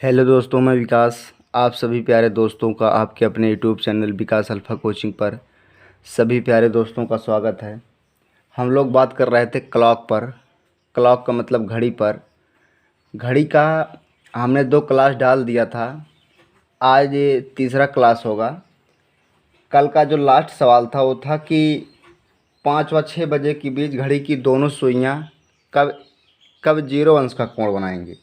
Hello दोस्तों, मैं विकास। आप सभी प्यारे दोस्तों का आपके अपने यूट्यूब चैनल विकास अल्फ़ा कोचिंग पर सभी प्यारे दोस्तों का स्वागत है। हम लोग बात कर रहे थे क्लॉक पर। क्लॉक का मतलब घड़ी पर। घड़ी का हमने 2 क्लास डाल दिया था। आज ये तीसरा क्लास होगा। कल का जो लास्ट सवाल था वो था कि 5 व 6 बजे के बीच घड़ी की दोनों सुइयां कब कब 0 अंश का कोण बनाएंगी।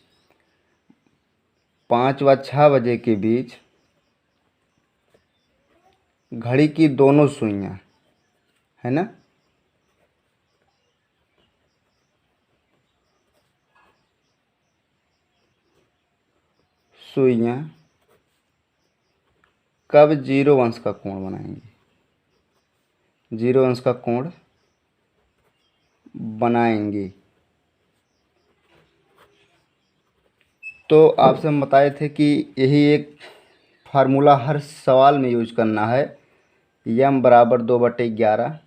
5 व 6 बजे के बीच घड़ी की दोनों सुइयां, है ना, सुइयां कब 0 अंश का कोण बनाएंगी। 0 अंश का कोण बनाएंगी। तो आपसे हम बताए थे कि यही एक फार्मूला हर सवाल में यूज करना है। यम बराबर 2/11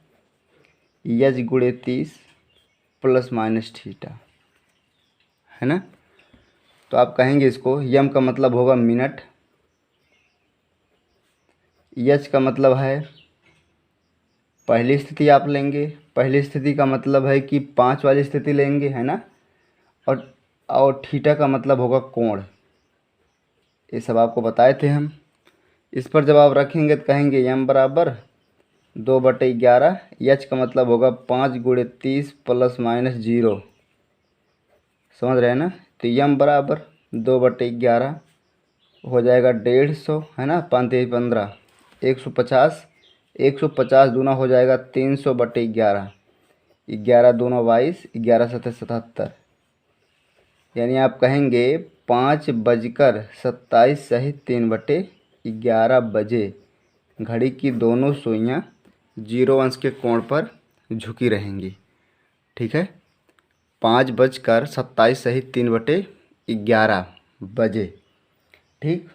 यच गुणे 30 प्लस माइनस थीटा, है ना। तो आप कहेंगे इसको, यम का मतलब होगा मिनट, यच का मतलब है पहली स्थिति आप लेंगे। पहली स्थिति का मतलब है कि 5 वाली स्थिति लेंगे, है ना। और थीटा का मतलब होगा कोण। ये सब आपको बताए थे हम। इस पर जब आप रखेंगे तो कहेंगे यम बराबर 2/11, यच का मतलब होगा 5 गुणे 30 प्लस माइनस 0। समझ रहे हैं ना। तो यम बराबर 2/11 हो जाएगा 150, है ना। 5 3 15 150, 150 दूना हो जाएगा 300/11, 11 दूना 22, 11 7 77। यानी आप कहेंगे 5:27 सहित 3/11 बजे घड़ी की दोनों सुइयां 0 अंश के कोण पर झुकी रहेंगी। ठीक है, 5:27 सहित 3/11 बजे। ठीक,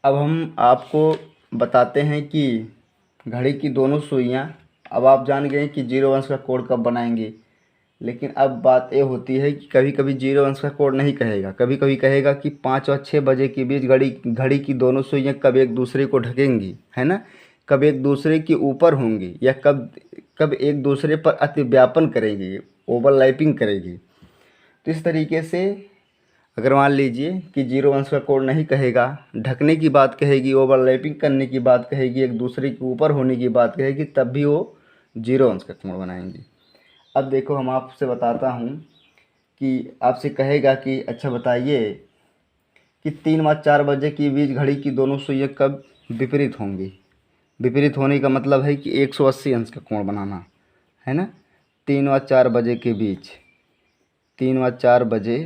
अब हम आपको बताते हैं कि घड़ी की दोनों सुइयां, अब आप जान गए कि 0 अंश का कोण कब बनाएंगे। लेकिन अब बात ये होती है कि कभी कभी 0 अंश का कोण नहीं कहेगा, कभी कभी कहेगा कि 5 और 6 बजे के बीच घड़ी की दोनों सुइयां कब एक दूसरे को ढकेंगी, है ना, कब एक दूसरे के ऊपर होंगी, या कब कब एक दूसरे पर अतिव्यापन करेगी, ओवरलैपिंग करेगी। तो इस तरीके से अगर मान लीजिए कि 0 अंश का कोण नहीं कहेगा, ढकने की बात कहेगी, ओवरलैपिंग करने की बात कहेगी, एक दूसरे के ऊपर होने की बात कहेगी, तब भी वो 0 अंश का कोण बनाएंगे। अब देखो, हम आपसे बताता हूँ कि आपसे कहेगा कि अच्छा बताइए कि 3 व 4 बजे के बीच घड़ी की दोनों सुइयां कब विपरीत होंगी। विपरीत होने का मतलब है कि 180 अंश का कोण बनाना, है ना। 3 व 4 बजे के बीच, 3 व 4 बजे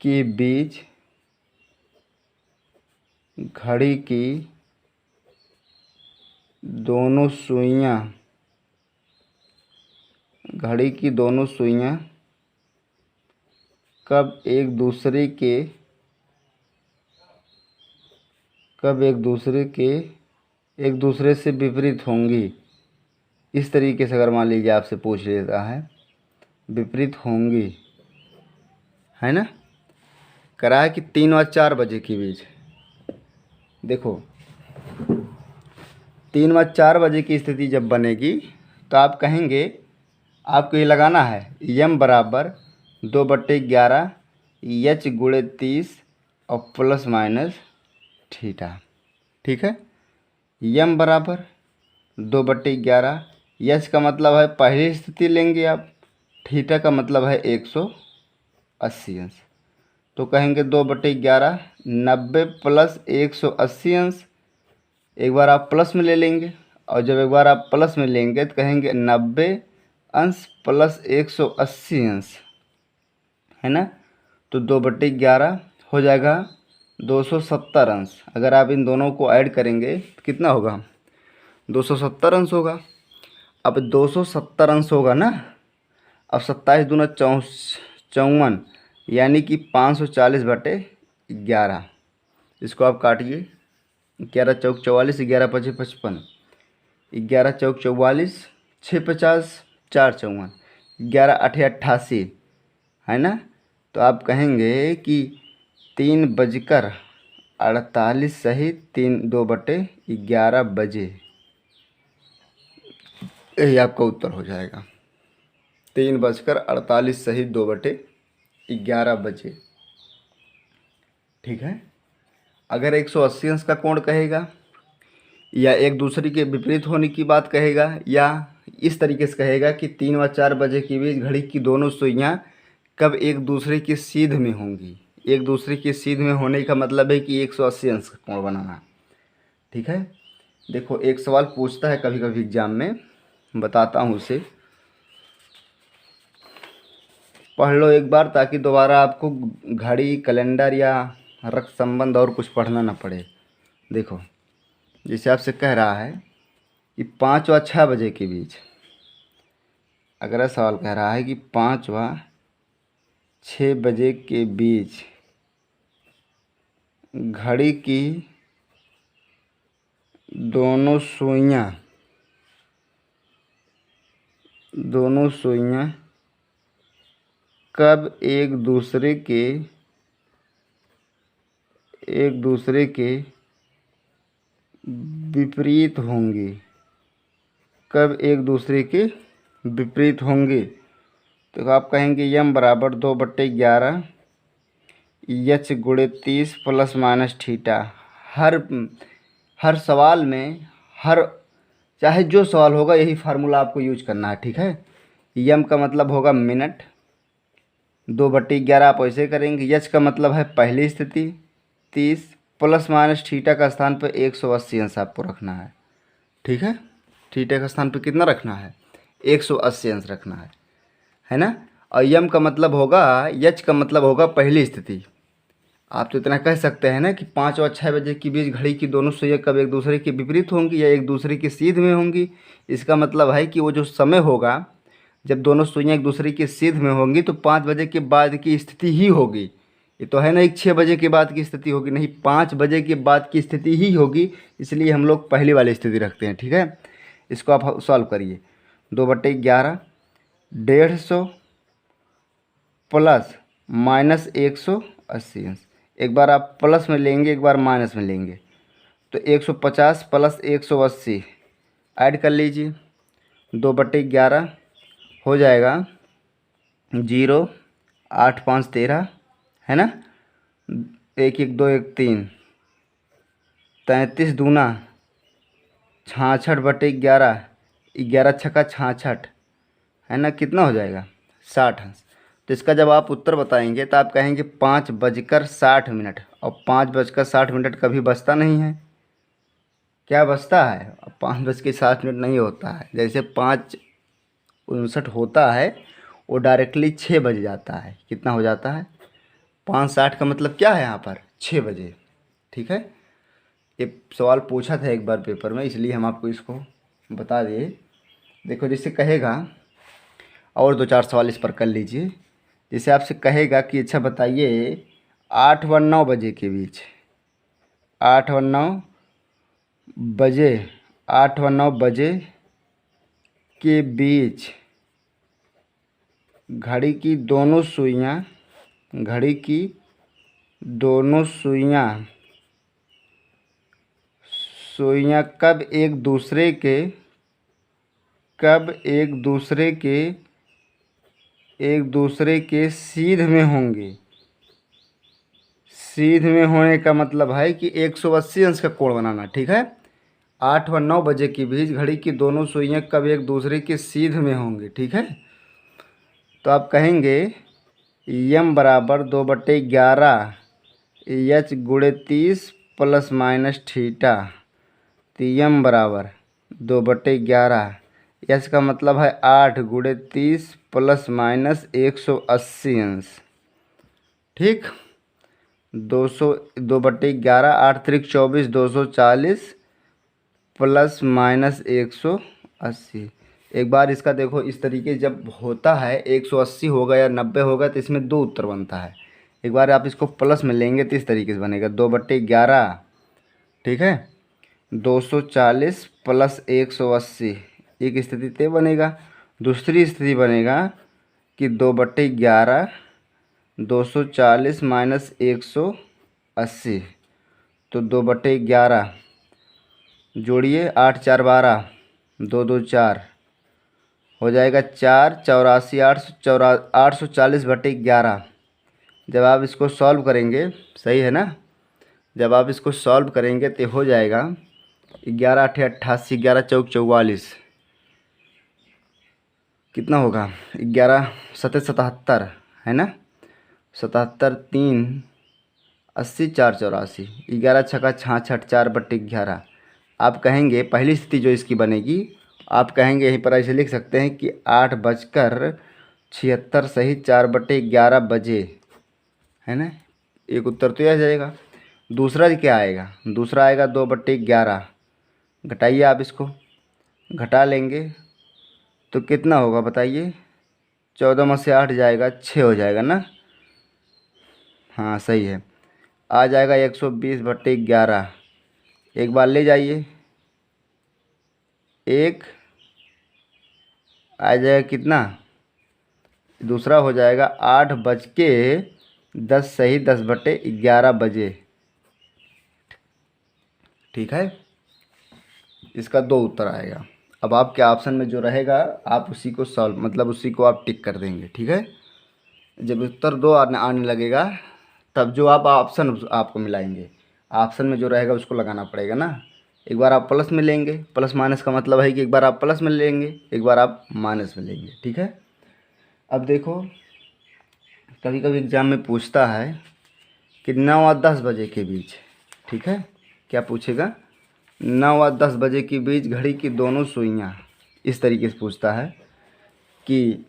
के बीच घड़ी की दोनों सुइयां, घड़ी की दोनों सुइयां कब एक दूसरे से विपरीत होंगी। इस तरीके से अगर मान लीजिए आपसे पूछ लेता है, विपरीत होंगी, है ना, करा है कि 3 और 4 बजे के बीच। देखो, 3 व 4 बजे की स्थिति जब बनेगी तो आप कहेंगे, आपको ये लगाना है यम बराबर 2/11 यच गुणे 30 और प्लस माइनस थीटा। ठीक है, यम बराबर 2/11, यच का मतलब है पहली स्थिति लेंगे आप, थीटा का मतलब है 180 अंश। तो कहेंगे 2/11 90 प्लस 180 अंश। एक बार आप प्लस में ले लेंगे, और जब एक बार आप प्लस में लेंगे तो कहेंगे 90 अंश प्लस 180 अंश, है ना। तो 2/11 हो जाएगा 270 अंश। अगर आप इन दोनों को ऐड करेंगे तो कितना होगा, 270 अंश होगा। अब 270 अंश होगा ना। अब 27 दूना 54, यानी कि 540/11। इसको आप काटिए, 11 चौक 44, 11 पचे 55, 11 चौक 44, 6 50 4 54, 11 8 88, है ना। तो आप कहेंगे कि 3:48 सही 2/11 बजे, यही आपका उत्तर हो जाएगा। 3:48 सही 2/11 बजे। ठीक है। अगर 180 अंश का कोण कहेगा या एक दूसरे के विपरीत होने की बात कहेगा, या इस तरीके से कहेगा कि 3 व 4 बजे के बीच घड़ी की दोनों सुइयां कब एक दूसरे की सीध में होंगी। एक दूसरे की सीध में होने का मतलब है कि 180 अंश का कोण बनाना। ठीक है। देखो एक सवाल पूछता है कभी कभी एग्जाम में, बताता हूँ उसे, पढ़ लो एक बार ताकि दोबारा आपको घड़ी, कैलेंडर या रक्त संबंध और कुछ पढ़ना ना पड़े। देखो जैसे आपसे कह रहा है कि 5 व 6 बजे के बीच, अगला सवाल कह रहा है कि 5 व 6 बजे के बीच घड़ी की दोनों सुइयां कब एक दूसरे के विपरीत होंगी। कब एक दूसरे के विपरीत होंगे। तो आप कहेंगे यम बराबर 2/11 एच गुणे 30 प्लस माइनस थीटा। हर सवाल में, चाहे जो सवाल होगा यही फार्मूला आपको यूज करना है। ठीक है। यम का मतलब होगा मिनट, 2/11 आप ऐसे करेंगे। एच का मतलब है पहली स्थिति 30 प्लस माइनस थीटा का स्थान पर 180 अंश आपको रखना है। ठीक है। थीटा का स्थान पर कितना रखना है, 180 अंश रखना है ना। और यम का मतलब होगा, एच का मतलब होगा पहली स्थिति। आप तो इतना कह सकते हैं ना कि 5 और 6 बजे के बीच घड़ी की दोनों सुइयां कब एक दूसरे के विपरीत होंगी या एक दूसरे की सीध में होंगी। इसका मतलब है कि वो जो समय होगा जब दोनों सुइयां एक दूसरे की सीध में होंगी तो 5 बजे के बाद की स्थिति ही होगी। ये तो है ना, एक 6 बजे के बाद की स्थिति होगी, नहीं 5 बजे के बाद की स्थिति ही होगी। इसलिए हम लोग पहली वाली स्थिति रखते हैं। ठीक है। इसको आप सॉल्व करिए। 2/11 150 प्लस माइनस 180 अंश। एक बार आप प्लस में लेंगे, एक बार माइनस में लेंगे, तो 150 प्लस 180 ऐड कर लीजिए। 2/11 हो जाएगा 0, 8 5 13 है ना, 1 1 2 1 3, 33 दूना 66/11, 11 छक्का 66 है ना, कितना हो जाएगा 60 अंश। तो इसका जब आप उत्तर बताएंगे तो आप कहेंगे 5:60। और 5:60 कभी बचता नहीं है। क्या बचता है, 5:60 नहीं होता है। जैसे 5:59 होता है वो डायरेक्टली 6 बज जाता है। कितना हो जाता है, 5:60 का मतलब क्या है यहाँ पर 6 बजे। ठीक है। ये सवाल पूछा था एक बार पेपर में, इसलिए हम आपको इसको बता दिए। देखो जैसे कहेगा, और 2 4 सवाल इस पर कर लीजिए। जैसे आपसे कहेगा कि अच्छा बताइए 8 व 9 बजे के बीच, 8 व 9 बजे 8 व 9 बजे के बीच घड़ी की दोनों सुइयां कब एक दूसरे के सीध में होंगे। सीध में होने का मतलब है कि 180 अंश का कोण बनाना। ठीक है। 8 व 9 बजे के बीच घड़ी की दोनों सुइयां कब एक दूसरे के सीध में होंगी। ठीक है। तो आप कहेंगे यम बराबर 2/11 एच गुणे 30 प्लस माइनस थीटा। तो यम बराबर 2/11, एच का मतलब है 8 गुणे 30 प्लस माइनस 180 अंश। ठीक। 2/11 8 3 24 240 प्लस माइनस 180। एक बार इसका देखो इस तरीके जब होता है 180 होगा या 90 होगा तो इसमें 2 उत्तर बनता है। एक बार आप इसको प्लस में लेंगे तो इस तरीके से बनेगा 2/11। ठीक है। 240 प्लस 180 एक स्थिति ते बनेगा। दूसरी स्थिति बनेगा कि 2/11 240 माइनस 180, तो 2/11 जोड़िए, 8 4 12, 2 2 4 हो जाएगा 4 84 840/11। जब आप इसको सॉल्व करेंगे, सही है ना, जब आप इसको सॉल्व करेंगे तो हो जाएगा 11 8 88, 11 चौक 44, कितना होगा 11 7 77, है ना, 77 3 80 4 84, 11 छक्का 66, 4/11। आप कहेंगे पहली स्थिति जो इसकी बनेगी, आप कहेंगे यहीं पर ऐसे लिख सकते हैं कि 8:76 सही 4/11 बजे, है ना, एक उत्तर तो यह आ जाएगा। दूसरा क्या आएगा, दूसरा आएगा 2/11, घटाइए आप इसको, घटा लेंगे तो कितना होगा बताइए, 14 में से 8 जाएगा 6 हो जाएगा ना, हाँ सही है, आ जाएगा 120/11। एक बार ले जाइए, एक आ जाएगा कितना, दूसरा हो जाएगा 8:10 सही 10/11 बजे, ठीक है। इसका 2 उत्तर आएगा। अब आपके ऑप्शन में जो रहेगा आप उसी को सॉल्व, मतलब उसी को आप टिक कर देंगे, ठीक है। जब उत्तर 2 आने लगेगा तब जो आप ऑप्शन आपको मिलाएंगे, ऑप्शन में जो रहेगा उसको लगाना पड़ेगा ना। एक बार आप प्लस में लेंगे, प्लस माइनस का मतलब है कि एक बार आप प्लस में लेंगे, एक बार आप माइनस में लेंगे, ठीक है। अब देखो कभी कभी एग्ज़ाम में पूछता है कि 9 और 10 बजे के बीच, ठीक है, क्या पूछेगा, 9 और 10 बजे के बीच घड़ी की दोनों सुइयां, इस तरीके से पूछता है कि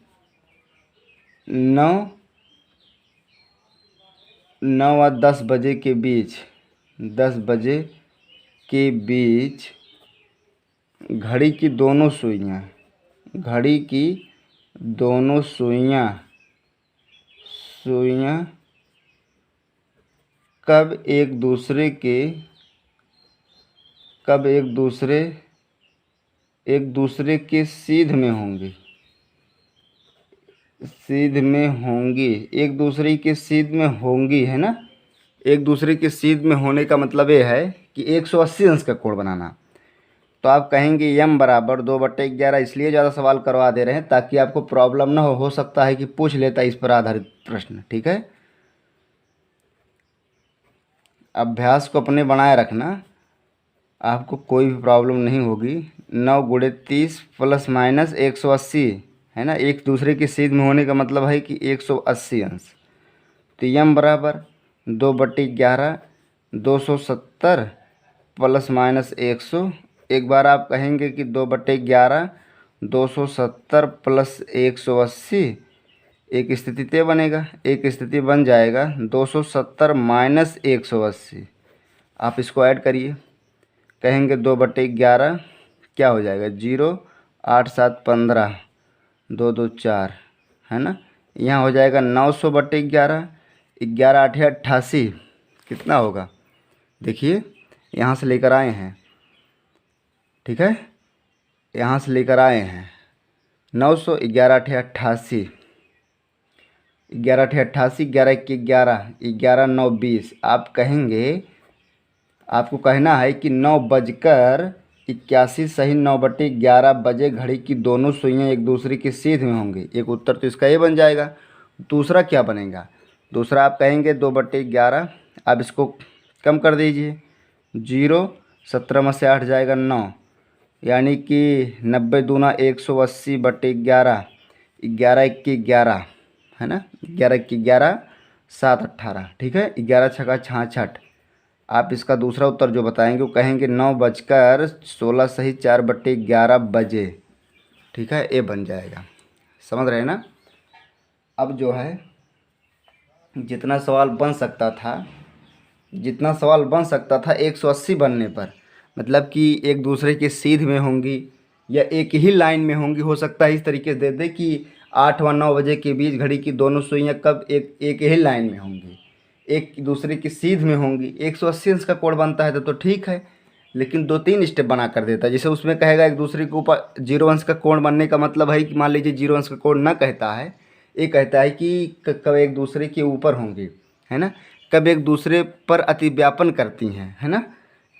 9 और 10 बजे के बीच, 10 बजे के बीच घड़ी की दोनों सुइयां, घड़ी की दोनों सुइयां कब एक दूसरे के सीध में होंगी, एक दूसरे के सीध में होंगी, है ना। एक दूसरे के सीध में होने का मतलब ये है कि 180 अंश का कोण बनाना। तो आप कहेंगे m बराबर 2/11, इसलिए ज़्यादा सवाल करवा दे रहे हैं ताकि आपको प्रॉब्लम ना हो सकता है कि पूछ लेता इस पर आधारित प्रश्न, ठीक है। अभ्यास को अपने बनाए रखना, आपको कोई भी प्रॉब्लम नहीं होगी। 9 × 30 + माइनस 180, है ना, एक दूसरे के सीध में होने का मतलब है कि 180 अंश। तो m बराबर 2/11, 270 + माइनस 100। एक बार आप कहेंगे कि 2/11, 270 + 180, एक स्थिति तय बनेगा, एक स्थिति बन जाएगा 270 - 180। आप इसको ऐड करिए, कहेंगे 2/11 क्या हो जाएगा 0, 8 7 15, 2 2 4, है ना। यहाँ हो जाएगा 900/11, 11 8 88, कितना होगा देखिए, यहाँ से लेकर आए हैं, ठीक है, यहाँ से लेकर आए हैं 900, 11 8 88, 11 8 88, 11 1 11, 11 9 20। आप कहेंगे, आपको कहना है कि 9:81 सही 9/11 बजे घड़ी की दोनों सुइयां एक दूसरे के सीध में होंगी। एक उत्तर तो इसका ये बन जाएगा। दूसरा क्या बनेगा, दूसरा आप कहेंगे 2/11, आप इसको कम कर दीजिए, 0, 17 में से 8 जाएगा 9, यानी कि 90 दूना 180/11, 11 1 11, है ना, 11 1 11, 7 18, ठीक है, 11 छक्का 66। आप इसका दूसरा उत्तर जो बताएंगे वो कहेंगे 9:16 सही 4/11 बजे, ठीक है, ये बन जाएगा। समझ रहे हैं ना। अब जो है जितना सवाल बन सकता था 180 बनने पर, मतलब कि एक दूसरे के सीध में होंगी या एक ही लाइन में होंगी, हो सकता है इस तरीके से दे दे कि 8 व 9 बजे के बीच घड़ी की दोनों सुइयां कब एक ही लाइन में होंगी, एक दूसरे की सीध में होंगी। 180 अंश का कोण बनता है तो ठीक है, लेकिन 2-3 स्टेप बना कर देता है। जैसे उसमें कहेगा एक दूसरे के ऊपर 0 अंश का कोण बनने का मतलब है कि मान लीजिए 0 अंश का कोण ना कहता है, एक कहता है कि कब एक दूसरे के ऊपर होंगे, है ना, कब एक दूसरे पर अतिव्यापन करती हैं, है ना।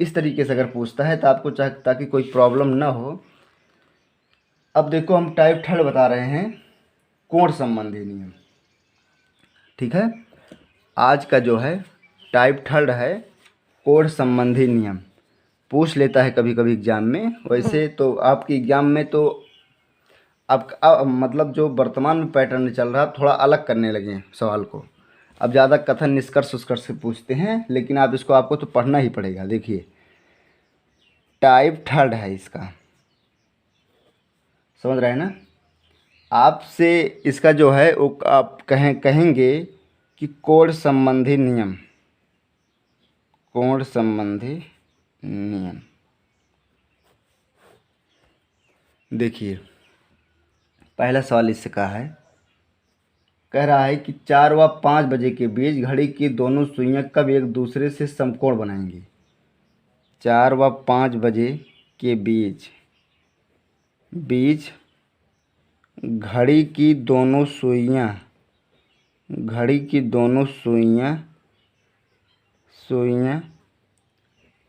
इस तरीके से अगर पूछता है तो आपको ताकि कोई प्रॉब्लम ना हो। अब देखो हम टाइप थर्ड बता रहे हैं, कोण संबंधी नियम। ठीक है, आज का जो है टाइप थर्ड है कोण संबंधी नियम। पूछ लेता है कभी कभी एग्जाम में। वैसे तो आपके एग्जाम में तो अब मतलब जो वर्तमान में पैटर्न चल रहा है थोड़ा अलग करने लगे हैं सवाल को। अब ज़्यादा कथन निष्कर्ष उसकर्ष से पूछते हैं, लेकिन आप इसको आपको तो पढ़ना ही पड़ेगा। देखिए टाइप थर्ड है इसका, समझ रहे हैं ना। आपसे इसका जो है वो आप कहेंगे कि कोण संबंधी नियम, कोण संबंधी नियम। देखिए पहला सवाल इससे कह रहा है कि 4 व 5 बजे के बीच घड़ी की दोनों सुइयां कब एक दूसरे से समकोण बनाएंगी। 4 व 5 बजे के बीच घड़ी की दोनों सुइयां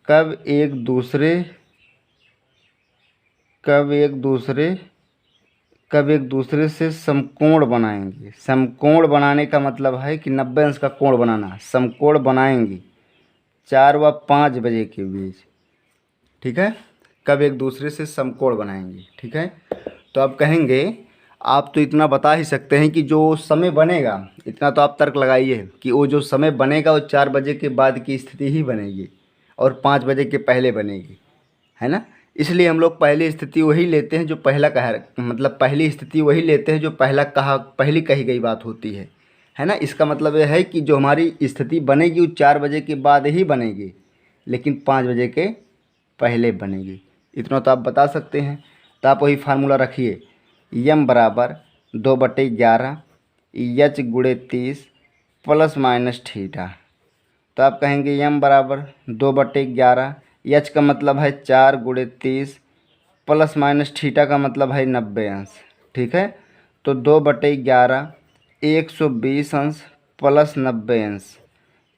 कब एक दूसरे से समकोण बनाएंगी। समकोण बनाने का मतलब है कि 90 अंश का कोण बनाना, समकोण बनाएंगी 4 व 5 बजे के बीच। ठीक है, कब एक दूसरे से समकोण बनाएंगी। ठीक है, तो आप कहेंगे, आप तो इतना बता ही सकते हैं कि जो समय बनेगा, इतना तो आप तर्क लगाइए कि वो जो समय बनेगा वो 4 बजे के बाद की स्थिति ही बनेगी और 5 बजे के पहले बनेगी, है ना। इसलिए हम लोग पहली स्थिति वही लेते हैं जो पहला मतलब पहली स्थिति वही लेते हैं जो पहली कही गई बात होती है ना। इसका मतलब यह है कि जो हमारी स्थिति बनेगी वो 4 बजे के बाद ही बनेगी, लेकिन 5 बजे के पहले बनेगी। इतना तो आप बता सकते हैं। तो आप वही फार्मूला रखिए, यम बराबर 2/11 एच गुणे 30 प्लस माइनस थीटा। तो आप कहेंगे यम बराबर 2/11, एच का मतलब है 4 गुणे 30 प्लस माइनस थीटा का मतलब है 90 अंश। ठीक है, तो 2/11 120 अंश प्लस 90 अंश।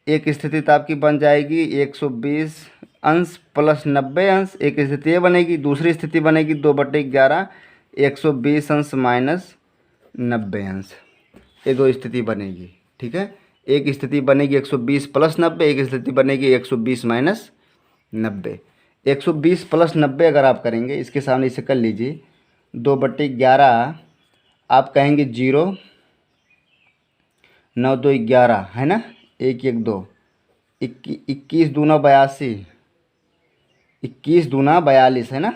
एक स्थिति तो आपकी बन जाएगी 120 अंश प्लस 90 अंश, एक स्थिति ये बनेगी। दूसरी स्थिति बनेगी 2/11 120 अंश माइनस 90 अंश। ये दो स्थिति बनेगी। ठीक है, एक स्थिति बनेगी 120 प्लस 90, एक स्थिति बनेगी 120 माइनस 90। 120 प्लस 90 अगर आप करेंगे, इसके सामने इसे कर लीजिए, 2/11 आप कहेंगे 0, 9 2 11, है ना, 1 1 2, 21 दूना 82, 21 दूना 42, है ना,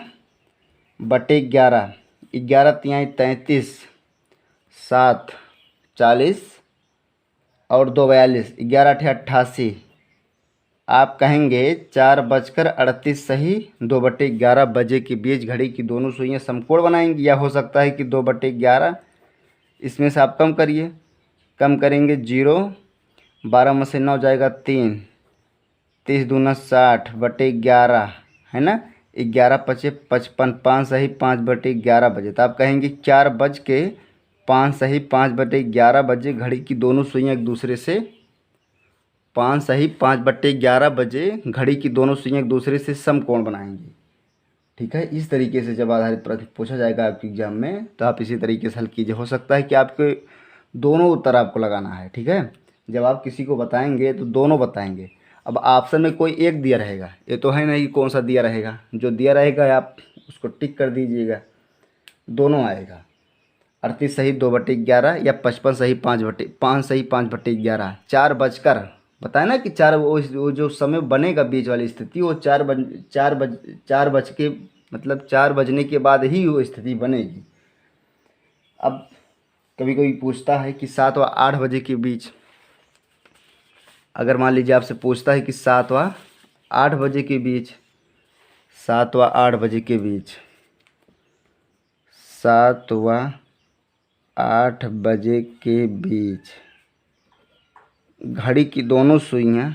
बटे 11, 11 तिहाई 33, 7 40 और 2 42, 11 8 88। आप कहेंगे 4:38 सही, 2/11 बजे के बीच घड़ी की दोनों सुइयां समकोण बनाएंगी। या हो सकता है कि 2/11, इसमें से आप कम करिए, कम करेंगे 0, 12 में से 9 जाएगा 3, 30 दूना 60 बटे 11, है ना, 11 पचे 55, 5 सही 5/11 बजे। तो आप कहेंगे 4:05 सही 5/11 बजे घड़ी की दोनों सुइयां एक दूसरे से 5 सही 5/11 बजे घड़ी की दोनों सुइयां एक दूसरे से समकोण बनाएंगी। ठीक है, इस तरीके से जब आधारित प्रश्न पूछा जाएगा आपके एग्जाम में तो आप इसी तरीके से हल कीजिए। हो सकता है कि आपके दोनों उत्तर आपको लगाना है। ठीक है, जब आप किसी को बताएंगे तो दोनों बताएंगे। अब ऑप्शन में कोई एक दिया रहेगा, ये तो है नहीं कि कौन सा दिया रहेगा, जो दिया रहेगा आप उसको टिक कर दीजिएगा, दोनों आएगा। 38 सही 2/11 या 55 सही 5 सही 5/11। 4 बजकर बताया ना कि 4 वो जो समय बनेगा बीच वाली स्थिति वो 4 बज के मतलब 4 बजने के बाद ही वो स्थिति बनेगी। अब कभी कोई पूछता है कि 7 व 8 बजे के बीच, अगर मान लीजिए आपसे पूछता है कि 7 व 8 बजे के बीच, 7 व 8 बजे के बीच, 7 व 8 बजे के बीच घड़ी की दोनों सुइयां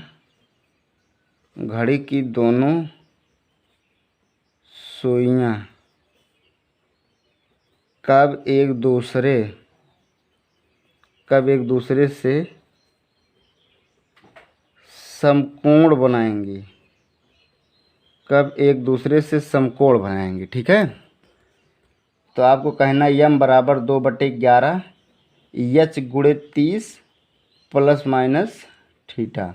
कब एक दूसरे कब एक दूसरे से समकोण बनाएंगी, कब एक दूसरे से समकोण बनाएंगे। ठीक है, तो आपको कहना यम बराबर 2/11 एच गुणे 30 प्लस माइनस थीटा।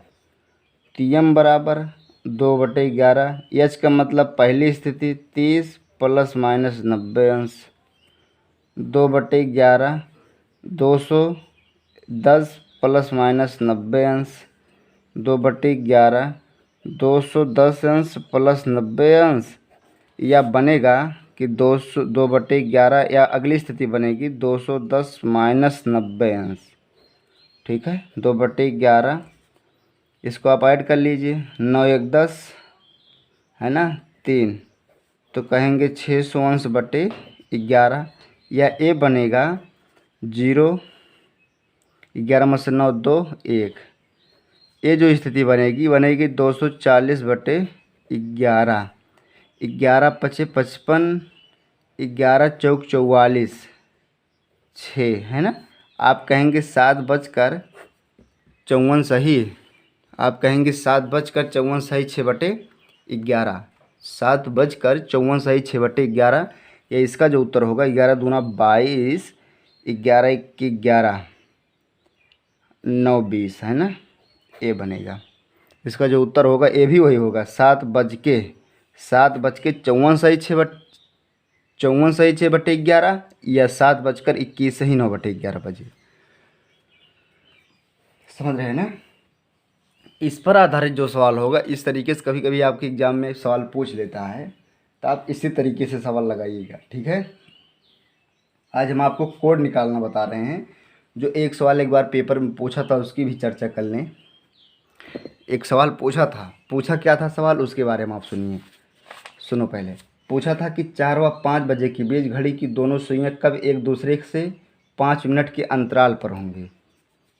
तो यम बराबर 2/11, एच का मतलब पहली स्थिति 30 प्लस माइनस 90 अंश, 2/11 210 प्लस माइनस 90 अंश, 2/11 210 अंश प्लस 90 अंश, या बनेगा कि 2/11 या अगली स्थिति बनेगी 210 माइनस 90 अंश। ठीक है, 2/11 इसको आप ऐड कर लीजिए, 9 1 10 है ना 3, तो कहेंगे 600 अंश बटे 11, या ए बनेगा 0, 11 में से 9 2 1, ये जो स्थिति बनेगी 240 बटे 11, 11 पचे 55, 11 चौक 44, 6 है ना। आप कहेंगे 7:54 सही, आप कहेंगे 7:54 सही 6/11, 7:54 सही 6/11, या इसका जो उत्तर होगा 11 दूना 22, 11 1 11, 9 20 है ना, ए बनेगा। इसका जो उत्तर होगा ए भी वही होगा, 7:54 सही 6/11, या 7:21 सही 9/11 बजे। समझ रहे हैं ना। इस पर आधारित जो सवाल होगा, इस तरीके से कभी कभी आपके एग्जाम में सवाल पूछ लेता है, तो आप इसी तरीके से सवाल लगाइएगा। ठीक है, आज हम आपको कोड निकालना बता रहे हैं। जो एक सवाल एक बार पेपर में पूछा था उसकी भी चर्चा कर लें। एक सवाल पूछा क्या था सवाल, उसके बारे में आप सुनो पहले। पूछा था कि 4 व 5 बजे के बीच घड़ी की दोनों सुइयां कब एक दूसरे से 5 मिनट के अंतराल पर होंगे।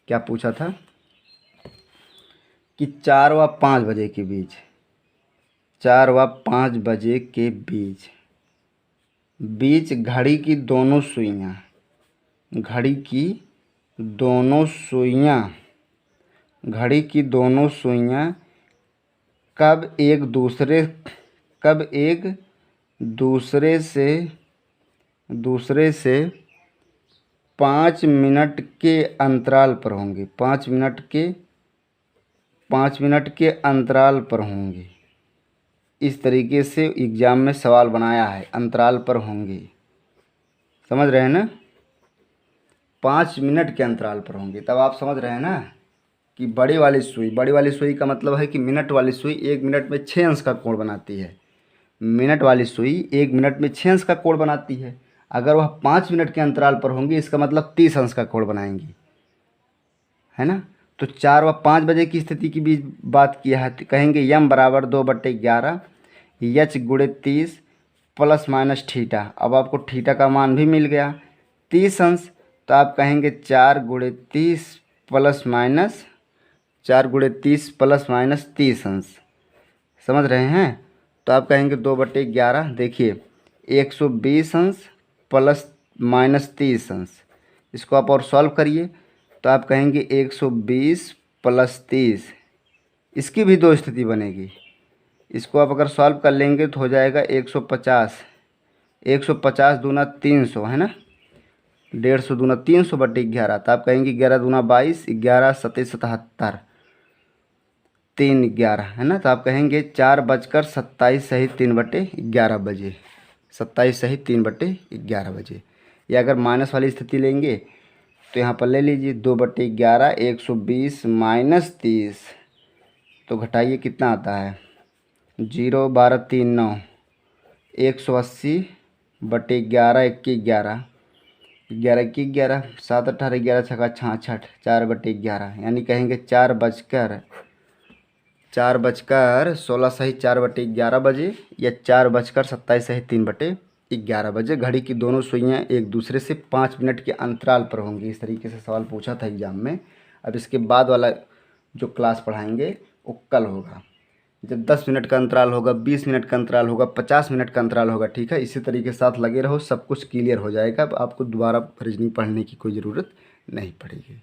क्या पूछा था कि 4 व 5 बजे के बीच, 4 व 5 बजे के बीच घड़ी की दोनों सुइयां, घड़ी की दोनों सुइयां कब एक दूसरे से 5 मिनट के अंतराल पर होंगे, 5 मिनट के अंतराल पर होंगे। इस तरीके से एग्ज़ाम में सवाल बनाया है, अंतराल पर होंगे। समझ रहे हैं ना, 5 मिनट के अंतराल पर होंगे। तब आप समझ रहे हैं ना कि बड़ी वाली सुई का मतलब है कि मिनट वाली सुई 1 मिनट में 6 अंश का कोण बनाती है। मिनट वाली सुई 1 मिनट में 6 अंश का कोण बनाती है। अगर वह 5 मिनट के अंतराल पर होंगी, इसका मतलब 30 अंश का कोण बनाएंगी, है ना। तो 4 व 5 बजे की स्थिति की भी बात किया है, तो कहेंगे यम बराबर 2/11 एच गुणे 30 प्लस माइनस थीटा। अब आपको थीटा का मान भी मिल गया 30 अंश, तो आप कहेंगे 4 गुणे 30 प्लस माइनस 30 अंश। समझ रहे हैं। तो आप कहेंगे 2/11, देखिए 120 अंश प्लस माइनस 30 अंश। इसको आप और सॉल्व करिए, तो आप कहेंगे 120 प्लस 30, इसकी भी दो स्थिति बनेगी। इसको आप अगर सॉल्व कर लेंगे तो हो जाएगा 150, 150 दूना 300 है ना, 150 दूना 300/11। तो आप कहेंगे 11 दूना 22, 11 7 77, 3 11 है ना। तो आप कहेंगे 4:27 सही 3/11 बजे, 27 सही 3/11 बजे। या अगर माइनस वाली स्थिति लेंगे तो यहाँ पर ले लीजिए 2/11, 120 माइनस 30, तो घटाइए कितना आता है 0 12 3 9, 180/11 21 11, 11 21 11, 7 18 11 छक्का 66, 4/11, यानी कहेंगे 4:16 सही 4/11 बजे, या 4:27 सही 3/11 बजे घड़ी की दोनों सुइयां एक दूसरे से 5 मिनट के अंतराल पर होंगी। इस तरीके से सवाल पूछा था एग्जाम में। अब इसके बाद वाला जो क्लास पढ़ाएंगे वो कल होगा, जब 10 मिनट का अंतराल होगा, 20 मिनट का अंतराल होगा, 50 मिनट का अंतराल होगा। ठीक है, इसी तरीके के साथ लगे रहो, सब कुछ क्लियर हो जाएगा। अब आपको दोबारा रीजनिंग पढ़ने की कोई ज़रूरत नहीं पड़ेगी।